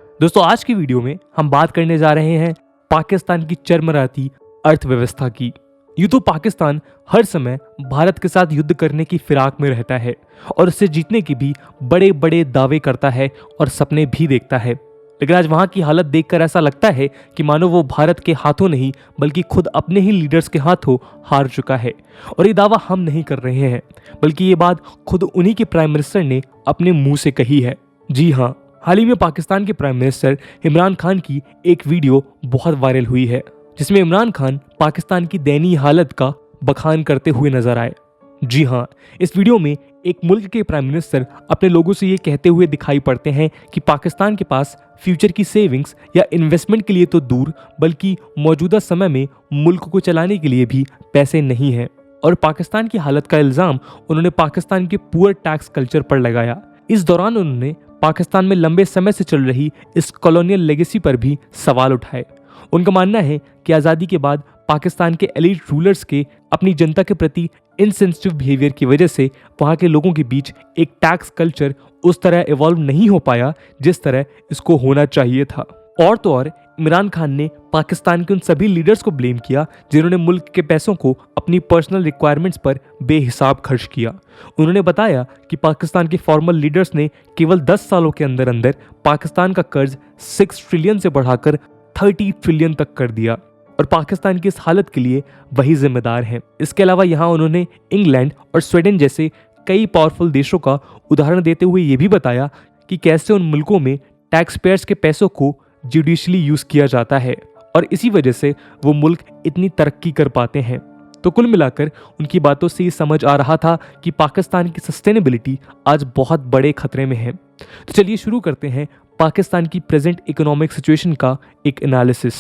दोस्तों आज की वीडियो में हम बात करने जा रहे हैं पाकिस्तान की चरमराती अर्थव्यवस्था की। यूं तो पाकिस्तान हर समय भारत के साथ युद्ध करने की फिराक में रहता है और उससे जीतने की भी बड़े बड़े दावे करता है और सपने भी देखता है, लेकिन आज वहां की हालत देखकर ऐसा लगता है कि मानो वो भारत के हाथों नहीं बल्कि खुद अपने ही लीडर्स के हाथों हार चुका है। और ये दावा हम नहीं कर रहे हैं, बल्कि ये बात खुद उन्हीं के प्राइम मिनिस्टर ने अपने मुंह से कही है। जी हाँ, हाल ही में पाकिस्तान के प्राइम मिनिस्टर इमरान खान की एक वीडियो बहुत वायरल हुई है, जिसमें इमरान खान पाकिस्तान की दयनीय हालत का बखान करते हुए नजर आए। जी हाँ, इस वीडियो में एक मुल्क के प्राइम मिनिस्टर अपने लोगों से ये कहते हुए दिखाई पड़ते हैं कि पाकिस्तान के पास फ्यूचर की सेविंग्स या इन्वेस्टमेंट के लिए तो दूर बल्कि मौजूदा समय में मुल्क को चलाने के लिए भी पैसे नहीं हैं। और पाकिस्तान की हालत का इल्जाम उन्होंने पाकिस्तान के पुअर टैक्स कल्चर पर लगाया। इस दौरान उन्होंने पाकिस्तान में लंबे समय से चल रही इस कॉलोनियल लेगेसी पर भी सवाल उठाए। उनका मानना है कि आज़ादी के बाद पाकिस्तान के एलीट रूलर्स के अपनी जनता के प्रति इनसेंसिटिव बिहेवियर की वजह से वहाँ के लोगों के बीच एक टैक्स कल्चर उस तरह इवॉल्व नहीं हो पाया जिस तरह इसको होना चाहिए था। और तो और इमरान खान ने पाकिस्तान के उन सभी लीडर्स को ब्लेम किया जिन्होंने मुल्क के पैसों को अपनी पर्सनल रिक्वायरमेंट्स पर बेहिसाब खर्च किया। उन्होंने बताया कि पाकिस्तान के फॉर्मल लीडर्स ने केवल 10 सालों के अंदर अंदर पाकिस्तान का कर्ज 6 ट्रिलियन से बढ़ाकर 30 ट्रिलियन तक कर दिया और पाकिस्तान की इस हालत के लिए वही जिम्मेदार हैं। इसके अलावा यहाँ उन्होंने इंग्लैंड और स्वीडन जैसे कई पावरफुल देशों का उदाहरण देते हुए ये भी बताया कि कैसे उन मुल्कों में टैक्स पेयर्स के पैसों को जुडिशली यूज किया जाता है और इसी वजह से वो मुल्क इतनी तरक्की कर पाते हैं। तो कुल मिलाकर उनकी बातों से ये समझ आ रहा था कि पाकिस्तान की सस्टेनेबिलिटी आज बहुत बड़े खतरे में है। तो चलिए शुरू करते हैं पाकिस्तान की प्रेजेंट इकोनॉमिक सिचुएशन का एक एनालिसिस।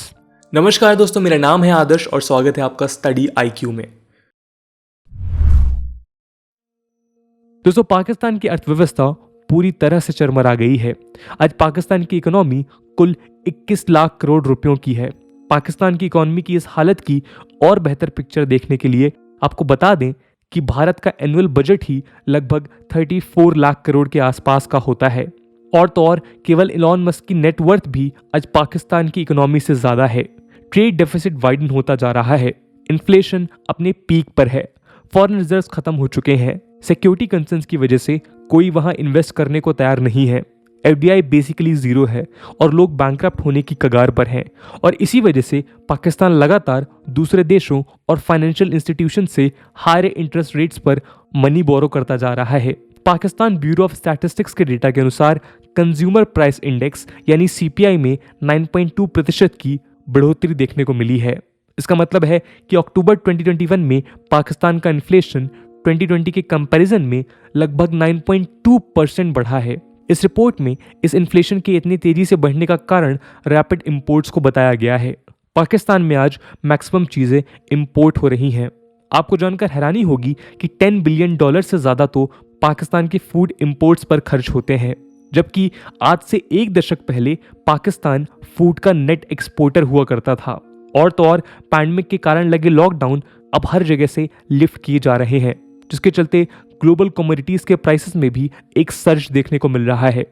नमस्कार दोस्तों, मेरा नाम है आदर्श और स्वागत है आपका स्टडी IQ में। दोस्तों पाकिस्तान की अर्थव्यवस्था पूरी तरह से चरमरा गई है। आज पाकिस्तान की इकोनॉमी कुल 21 लाख करोड़ रुपयों की है। पाकिस्तान की इकोनॉमी की इस हालत की और बेहतर पिक्चर देखने के लिए आपको बता दें कि भारत का एनुअल बजट ही लगभग 34 लाख करोड़ के आसपास का होता है। और तो और केवल इलॉन मस्क की नेटवर्थ भी आज पाकिस्तान की इकोनॉमी से ज्यादा है। ट्रेड डेफिसिट वाइडन होता जा रहा है। इन्फ्लेशन अपने पीक पर है। फॉरेन रिजर्व्स खत्म हो चुके हैं। सिक्योरिटी कंसर्न्स की वजह से कोई वहां इन्वेस्ट करने को तैयार नहीं है। FDI बेसिकली जीरो है और लोग बैंकरप्ट होने की कगार पर हैं। और इसी वजह से पाकिस्तान लगातार दूसरे देशों और फाइनेंशियल इंस्टीट्यूशन से हायर इंटरेस्ट रेट्स पर मनी बोरो करता जा रहा है। पाकिस्तान ब्यूरो ऑफ स्टैटिस्टिक्स के डेटा के अनुसार कंज्यूमर प्राइस इंडेक्स यानी CPI में 9.2% की बढ़ोतरी देखने को मिली है। इसका मतलब है कि अक्टूबर 2021 में पाकिस्तान का इन्फ्लेशन 2020 के कंपैरिजन में लगभग 9.2% बढ़ा है। इस रिपोर्ट में इस इन्फ्लेशन के इतनी तेजी से बढ़ने का कारण रैपिड इंपोर्ट्स को बताया गया है। पाकिस्तान में आज मैक्सिमम चीजें इंपोर्ट हो रही हैं। आपको जानकर हैरानी होगी कि $10 बिलियन से ज्यादा तो पाकिस्तान के फूड इंपोर्ट्स पर खर्च होते हैं, जबकि आज से एक दशक पहले पाकिस्तान फूड का नेट एक्सपोर्टर हुआ करता था। और तो और पैंडेमिक के कारण लगे लॉकडाउन अब हर जगह से लिफ्ट किए जा रहे हैं, जिसके चलते ग्लोबल कमोडिटीज के प्राइसेस में भी एक सर्ज देखने को मिल रहा है,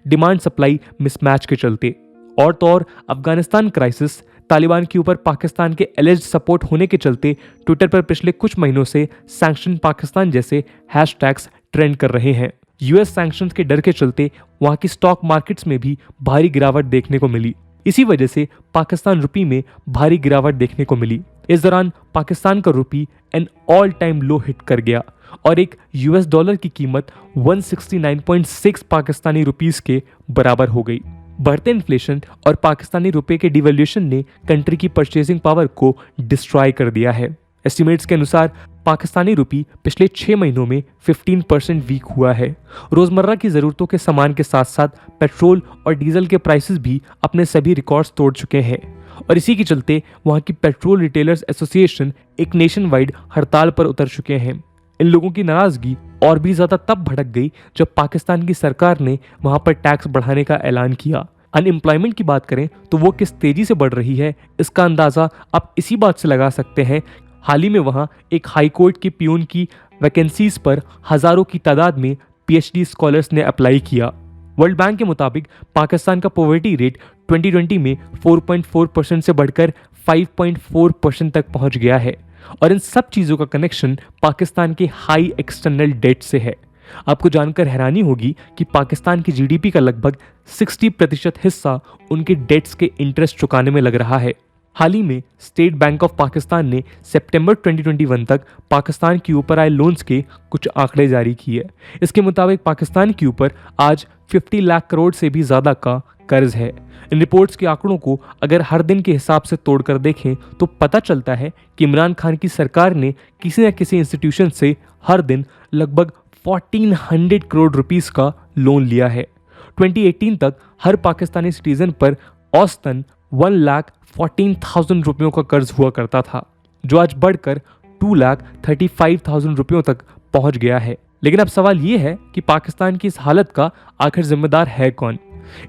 डिमांड सप्लाई मिसमैच के चलते। और तो और अफगानिस्तान क्राइसिस, तालिबान के ऊपर पाकिस्तान के एलिज्ड सपोर्ट होने के चलते ट्विटर पर पिछले कुछ महीनों से सैंक्शन पाकिस्तान जैसे हैशटैग्स ट्रेंड कर रहे हैं। US सैंक्शंस के डर के चलते वहां की स्टॉक मार्केट्स में भी भारी गिरावट देखने को मिली। इसी वजह से पाकिस्तान रुपी में भारी गिरावट देखने को मिली। इस दौरान पाकिस्तान का रुपी एन ऑल टाइम लो हिट कर गया और एक $1 की कीमत 169.6 पाकिस्तानी रुपीस के बराबर हो गई। बढ़ते इन्फ्लेशन और पाकिस्तानी रुपए के डिवैल्यूएशन ने कंट्री की परचेसिंग पावर को डिस्ट्रॉय कर दिया है। एस्टिमेट्स के अनुसार पाकिस्तानी रुपी पिछले 6 महीनों में 15% वीक हुआ है। रोजमर्रा की जरूरतों के सामान के साथ साथ पेट्रोल और डीजल के प्राइसेस भी अपने सभी रिकॉर्ड्स तोड़ चुके हैं और इसी के चलते वहां की पेट्रोल रिटेलर्स एसोसिएशन एक नेशन वाइड हड़ताल पर उतर चुके हैं। इन लोगों की नाराजगी और भी ज्यादा तब भड़क गई जब पाकिस्तान की सरकार ने वहां पर टैक्स बढ़ाने का ऐलान किया। अनएम्प्लॉयमेंट की बात करें तो वो किस तेजी से बढ़ रही है, इसका अंदाजा आप इसी बात से लगा सकते हैं। हाल ही में वहां एक हाई कोर्ट के पियून की वैकेंसीज पर हजारों की तादाद में PhD स्कॉलर्स ने अप्लाई किया। वर्ल्ड बैंक के मुताबिक पाकिस्तान का पॉवर्टी रेट 2020 में 4.4% से बढ़कर 5.4% तक पहुंच गया है और इन सब चीज़ों का कनेक्शन पाकिस्तान के हाई एक्सटर्नल डेट से है। आपको जानकर हैरानी होगी कि पाकिस्तान की जीडीपी का लगभग 60% हिस्सा उनके डेट्स के इंटरेस्ट चुकाने में लग रहा है। हाल ही में स्टेट बैंक ऑफ पाकिस्तान ने सितंबर 2021 तक पाकिस्तान के ऊपर आए लोन्स के कुछ आंकड़े जारी किए। इसके मुताबिक पाकिस्तान के ऊपर आज 50 लाख करोड़ से भी ज़्यादा का कर्ज है। इन रिपोर्ट्स के आंकड़ों को अगर हर दिन के हिसाब से तोड़कर देखें तो पता चलता है कि इमरान खान की सरकार ने किसी न किसी इंस्टीट्यूशन से हर दिन लगभग 1400 करोड़ रुपीस का लोन लिया है। 2018 तक हर पाकिस्तानी सिटीजन पर औसतन 1,14,000 रुपयों का कर्ज हुआ करता था, जो आज बढ़कर 2,35,000 रुपयों तक पहुंच गया है। लेकिन अब सवाल ये है कि पाकिस्तान की इस हालत का आखिर जिम्मेदार है कौन?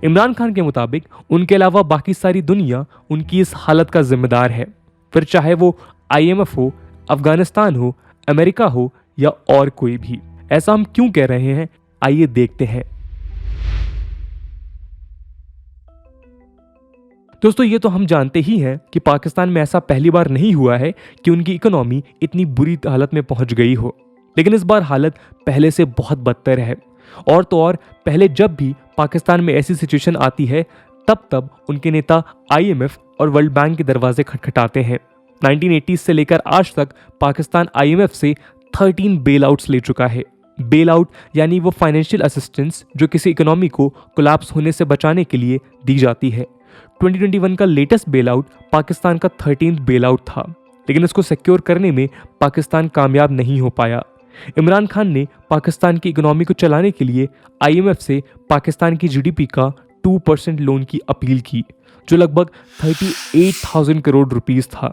इमरान खान के मुताबिक उनके अलावा बाकी सारी दुनिया उनकी इस हालत का जिम्मेदार है, फिर चाहे वो IMF हो, अफगानिस्तान हो, अमेरिका हो या और कोई भी। ऐसा हम क्यों कह रहे हैं, आइए देखते हैं। दोस्तों, ये तो हम जानते ही हैं कि पाकिस्तान में ऐसा पहली बार नहीं हुआ है कि उनकी इकोनॉमी इतनी बुरी हालत में पहुंच गई हो, लेकिन इस बार हालत पहले से बहुत बदतर है। और तो और पहले जब भी पाकिस्तान में ऐसी सिचुएशन आती है तब उनके नेता IMF और वर्ल्ड बैंक के दरवाजे खटखटाते हैं। 1980 से लेकर आज तक पाकिस्तान IMF से 13 बेल आउट्स ले चुका है। बेल आउट यानी वो फाइनेंशियल असिस्टेंस जो किसी इकोनॉमी को कोलैप्स होने से बचाने के लिए दी जाती है। 2021 का लेटेस्ट बेल आउट पाकिस्तान का 13th बेल आउट था, लेकिन इसको सिक्योर करने में पाकिस्तान कामयाब नहीं हो पाया। इमरान खान ने पाकिस्तान की इकोनॉमी को चलाने के लिए IMF से पाकिस्तान की GDP का 2% लोन की अपील की, जो लगभग 38,000 करोड़ रुपीस था।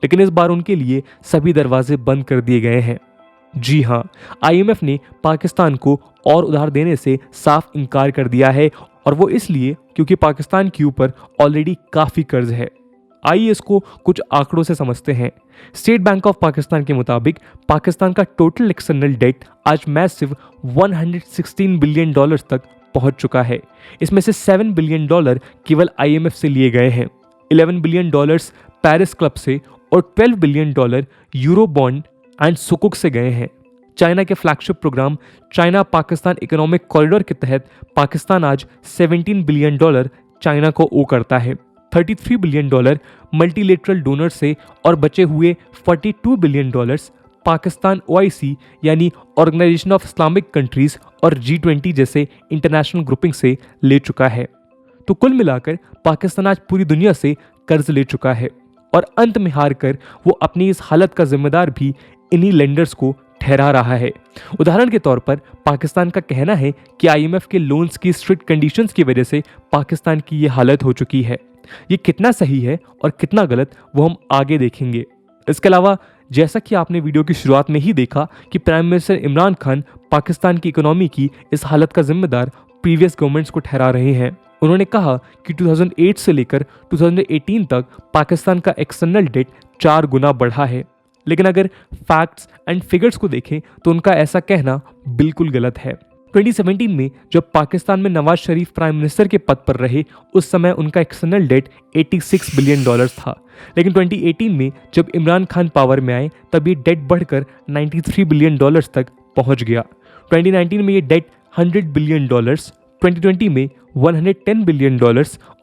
लेकिन इस बार उनके लिए सभी दरवाजे बंद कर दिए गए हैं। जी हाँ, IMF ने पाकिस्तान को और उधार देने से साफ इनकार कर दिया है, और वो इसलिए क्योंकि पाकिस्तान के ऊपर ऑलरेडी काफ़ी कर्ज है। आइए इसको कुछ आंकड़ों से समझते हैं। स्टेट बैंक ऑफ पाकिस्तान के मुताबिक पाकिस्तान का टोटल एक्सटर्नल डेट आज मैसिव $116 बिलियन तक पहुंच चुका है। इसमें से $7 बिलियन केवल IMF से लिए गए हैं, $11 बिलियन पेरिस क्लब से और $12 बिलियन यूरो बॉन्ड एंड सुकुक से गए हैं। चाइना के flagship programme China Pakistan economic corridor के तहत पाकिस्तान आज $17 बिलियन चाइना को ओ करता है, $33 बिलियन मल्टीलेटरल डोनर से और बचे हुए $42 बिलियन पाकिस्तान OIC यानी ऑर्गेनाइजेशन ऑफ इस्लामिक कंट्रीज और G20 जैसे इंटरनेशनल ग्रुपिंग से ले चुका है। तो कुल मिलाकर पाकिस्तान आज पूरी दुनिया से कर्ज ले चुका है और अंत में हार कर वो अपनी इस हालत का जिम्मेदार भी इन्हीं लेंडर्स को ठहरा रहा है। उदाहरण के तौर पर पाकिस्तान का कहना है कि IMF के लोन्स की स्ट्रिक्ट कंडीशंस की वजह से पाकिस्तान की ये हालत हो चुकी है। ये कितना सही है और कितना गलत वो हम आगे देखेंगे। इसके अलावा जैसा कि आपने वीडियो की शुरुआत में ही देखा कि प्राइम मिनिस्टर इमरान खान पाकिस्तान की इकोनॉमी की इस हालत का जिम्मेदार प्रीवियस गवर्नमेंट्स को ठहरा रहे हैं। उन्होंने कहा कि 2008 से लेकर 2018 तक पाकिस्तान का एक्सटर्नल डेट 4 गुना बढ़ा है, लेकिन अगर फैक्ट्स एंड फिगर्स को देखें तो उनका ऐसा कहना बिल्कुल गलत है। 2017 में जब पाकिस्तान में नवाज शरीफ प्राइम मिनिस्टर के पद पर रहे, उस समय उनका एक्सटर्नल डेट $86 बिलियन था, लेकिन 2018 में जब इमरान खान पावर में आए तब ये डेट बढ़कर $93 बिलियन तक पहुंच गया। 2019 में ये डेट $100 बिलियन, 2020 में $110 बिलियन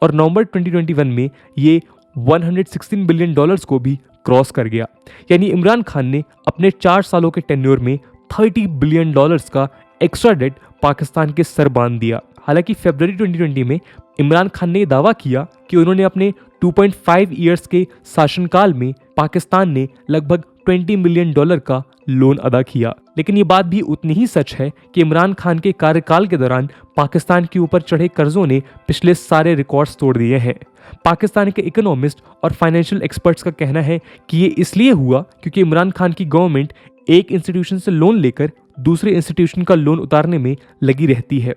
और नवंबर 2021 में ये $116 बिलियन को भी क्रॉस कर गया। यानी इमरान खान ने अपने 4 सालों के टेन्योर में $30 बिलियन का एक्स्ट्रा डेट पाकिस्तान के सर बांध दिया। हालांकि फरवरी 2020 में इमरान खान ने दावा किया कि उन्होंने अपने 2.5 ईयर्स के शासनकाल में पाकिस्तान ने लगभग $20 मिलियन का लोन अदा किया, लेकिन ये बात भी उतनी ही सच है कि इमरान खान के कार्यकाल के दौरान पाकिस्तान के ऊपर चढ़े कर्जों ने पिछले सारे रिकॉर्ड्स तोड़ दिए हैं। पाकिस्तान के इकोनॉमिस्ट और फाइनेंशियल एक्सपर्ट्स का कहना है कि ये इसलिए हुआ क्योंकि इमरान खान की गवर्नमेंट एक इंस्टीट्यूशन से लोन लेकर दूसरे इंस्टीट्यूशन का लोन उतारने में लगी रहती है,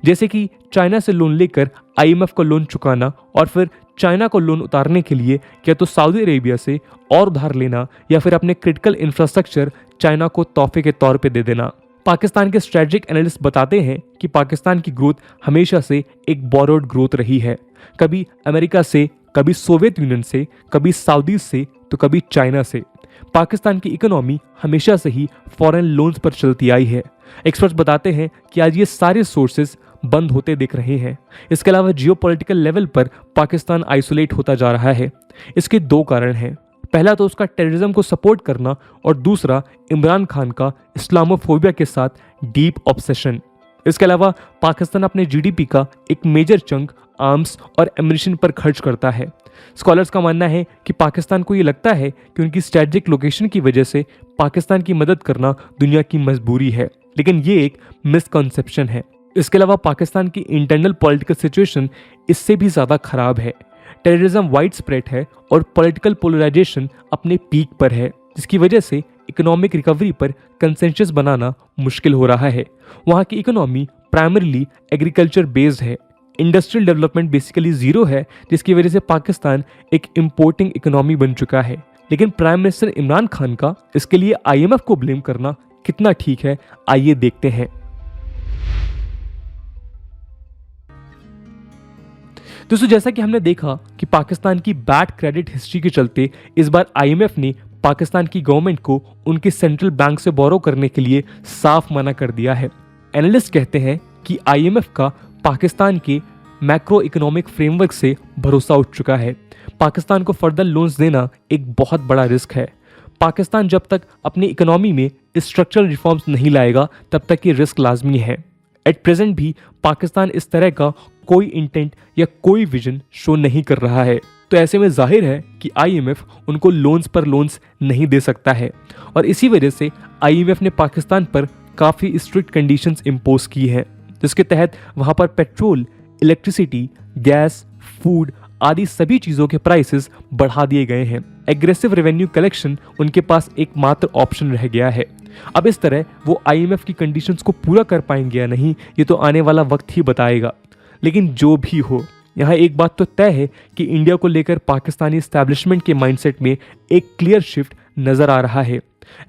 जैसे कि चाइना से लोन लेकर IMF को लोन चुकाना और फिर चाइना को लोन उतारने के लिए या तो सऊदी अरेबिया से और उधार लेना या फिर अपने क्रिटिकल इंफ्रास्ट्रक्चर चाइना को तोहफे के तौर पे दे देना। पाकिस्तान के स्ट्रेटेजिक एनालिस्ट बताते हैं कि पाकिस्तान की ग्रोथ हमेशा से एक बोरोड ग्रोथ रही है, कभी अमेरिका से, कभी सोवियत यूनियन से, कभी सऊदी से, तो कभी चाइना से। पाकिस्तान की इकोनॉमी हमेशा से ही फॉरेन लोन्स पर चलती आई है। एक्सपर्ट्स बताते हैं कि आज ये सारे सोर्सेज बंद होते दिख रहे हैं। इसके अलावा जियोपॉलिटिकल लेवल पर पाकिस्तान आइसोलेट होता जा रहा है। इसके दो कारण हैं। पहला तो उसका टेररिज्म को सपोर्ट करना और दूसरा इमरान खान का इस्लामोफोबिया के साथ डीप ऑब्सेशन। इसके अलावा पाकिस्तान अपने जीडीपी का एक मेजर चंक आर्म्स और एम्यूनिशन पर खर्च करता है। स्कॉलर्स का मानना है कि पाकिस्तान को ये लगता है कि उनकी स्ट्रेटेजिक लोकेशन की वजह से पाकिस्तान की मदद करना दुनिया की मजबूरी है, लेकिन ये एक मिसकंसेप्शन है। इसके अलावा पाकिस्तान की इंटरनल पॉलिटिकल सिचुएशन इससे भी ज़्यादा खराब है। टेररिज्म वाइड स्प्रेड है और पॉलिटिकल पोलराइजेशन अपने पीक पर है, जिसकी वजह से इकोनॉमिक रिकवरी पर कंसेंसस बनाना मुश्किल हो रहा है। वहाँ की इकोनॉमी प्राइमरीली एग्रीकल्चर बेस्ड है। इंडस्ट्रियल डेवलपमेंट बेसिकली जीरो है, जिसकी वजह से पाकिस्तान एक इंपोर्टिंग इकोनॉमी बन चुका है। लेकिन प्राइम मिनिस्टर इमरान खान का इसके लिए IMF को ब्लेम करना कितना ठीक है, आइए देखते हैं। दोस्तों, जैसा कि हमने देखा कि पाकिस्तान की बैड क्रेडिट हिस्ट्री के चलते इस बार IMF ने पाकिस्तान की गवर्नमेंट को उनके सेंट्रल बैंक से बोरो करने के लिए साफ मना कर दिया है। एनालिस्ट कहते हैं कि IMF का पाकिस्तान के मैक्रो इकोनॉमिक फ्रेमवर्क से भरोसा उठ चुका है। पाकिस्तान को फर्दर लोन्स देना एक बहुत बड़ा रिस्क है। पाकिस्तान जब तक अपनी इकोनॉमी में स्ट्रक्चरल रिफॉर्म्स नहीं लाएगा तब तक ये रिस्क लाजमी है। एट प्रेजेंट भी पाकिस्तान इस तरह का कोई इंटेंट या कोई विजन शो नहीं कर रहा है, तो ऐसे में जाहिर है कि IMF उनको लोन्स पर लोन्स नहीं दे सकता है और इसी वजह से IMF ने पाकिस्तान पर काफ़ी स्ट्रिक्ट कंडीशंस इम्पोज की हैं, जिसके तहत वहाँ पर पेट्रोल, इलेक्ट्रिसिटी, गैस, फूड आदि सभी चीज़ों के प्राइसेस बढ़ा दिए गए हैं। एग्रेसिव रेवेन्यू कलेक्शन उनके पास एकमात्र ऑप्शन रह गया है। अब इस तरह वो IMF की कंडीशंस को पूरा कर पाएंगे या नहीं, ये तो आने वाला वक्त ही बताएगा। लेकिन जो भी हो, यहाँ एक बात तो तय है कि इंडिया को लेकर पाकिस्तानी एस्टैब्लिशमेंट के माइंडसेट में एक क्लियर शिफ्ट नजर आ रहा है।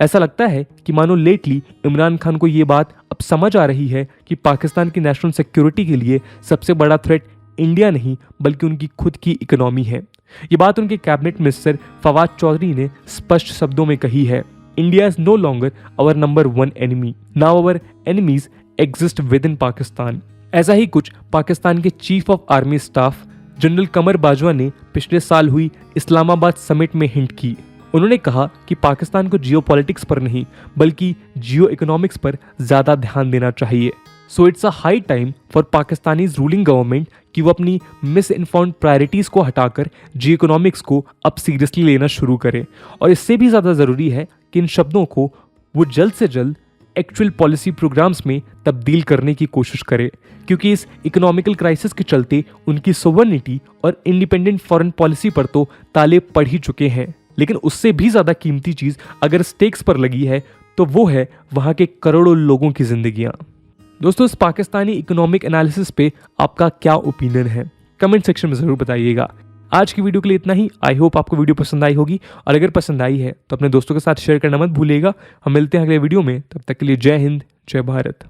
ऐसा लगता है कि मानो लेटली इमरान खान को ये बात अब समझ आ रही है कि पाकिस्तान की नेशनल सिक्योरिटी के लिए सबसे बड़ा थ्रेट इंडिया नहीं बल्कि उनकी खुद की इकोनॉमी है। ये बात उनके कैबिनेट मिनिस्टर फवाद चौधरी ने स्पष्ट शब्दों में कही है। India is no longer our number 1 enemy, now our enemies exist within Pakistan. ऐसा ही कुछ पाकिस्तान के chief of army staff general Qamar Bajwa ने पिछले साल हुई इस्लामाबाद समिट में हिंट की। उन्होंने कहा कि पाकिस्तान को जियोपॉलिटिक्स पर नहीं बल्कि जियो इकोनॉमिक्स पर ज़्यादा ध्यान देना चाहिए। So it's a high time for Pakistanis ruling government कि वो अपनी मिस इन्फॉर्म्ड प्रायोरिटीज़ को हटाकर जियो इकोनॉमिक्स को अब सीरियसली लेना शुरू करें। और इससे भी ज़्यादा ज़रूरी है कि इन शब्दों को वो जल्द से जल्द एक्चुअल पॉलिसी प्रोग्राम्स में तब्दील करने की कोशिश करे, क्योंकि इस इकोनॉमिकल क्राइसिस के चलते उनकी सोवर्निटी और इंडिपेंडेंट फॉरेन पॉलिसी पर तो ताले पड़ ही चुके हैं। लेकिन उससे भी ज़्यादा कीमती चीज़ अगर स्टेक्स पर लगी है तो वो है वहाँ के करोड़ों लोगों की जिंदगियाँ। दोस्तों, इस पाकिस्तानी इकोनॉमिक एनालिसिस पे आपका क्या ओपिनियन है, कमेंट सेक्शन में ज़रूर बताइएगा। आज की वीडियो के लिए इतना ही। आई होप आपको वीडियो पसंद आई होगी और अगर पसंद आई है तो अपने दोस्तों के साथ शेयर करना मत भूलिएगा। हम मिलते हैं अगले वीडियो में, तब तक के लिए जय हिंद, जय भारत।